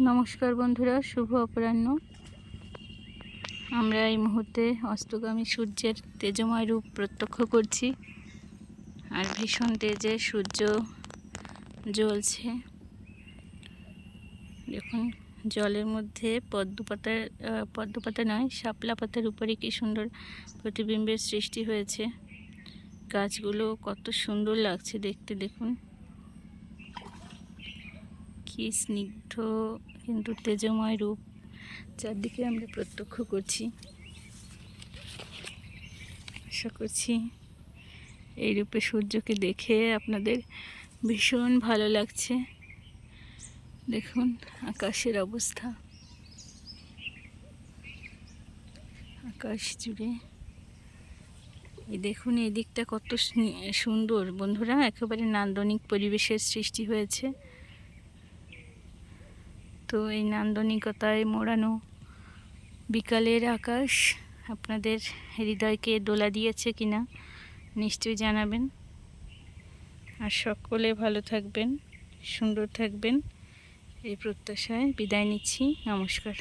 নমস্কার বন্ধুরা, শুভ অপরাহ্ন। আমরা এই মুহূর্তে অস্তগামী সূর্যের তেজময় রূপ প্রত্যক্ষ করছি। আর ভীষণ তেজে সূর্য জ্বলছে। দেখুন, জলের মধ্যে পদ্মপাতা নয়, শাপলা পাতার উপরে কি সুন্দর প্রতিবিম্বের সৃষ্টি হয়েছে। গাছগুলো কত সুন্দর লাগছে দেখতে। দেখুন কি স্নিগ্ধ কিন্তু তেজময় রূপ চারদিকে আমরা প্রত্যক্ষ করছি। আশা করছি এই রূপে সূর্যকে দেখে আপনাদের ভীষণ ভালো লাগছে। দেখুন আকাশের অবস্থা, আকাশ জুড়ে এই দেখুন, এই দিকটা কত সুন্দর বন্ধুরা, একেবারে নান্দনিক পরিবেশের সৃষ্টি হয়েছে। তো এই নান্দনিকতায় মোড়ানো বিকালের আকাশ আপনাদের হৃদয়কে দোলা দিয়েছে কিনা নিশ্চয়ই জানাবেন। আর সকলে ভালো থাকবেন, সুন্দর থাকবেন, এই প্রত্যাশায় বিদায় নিচ্ছি। নমস্কার।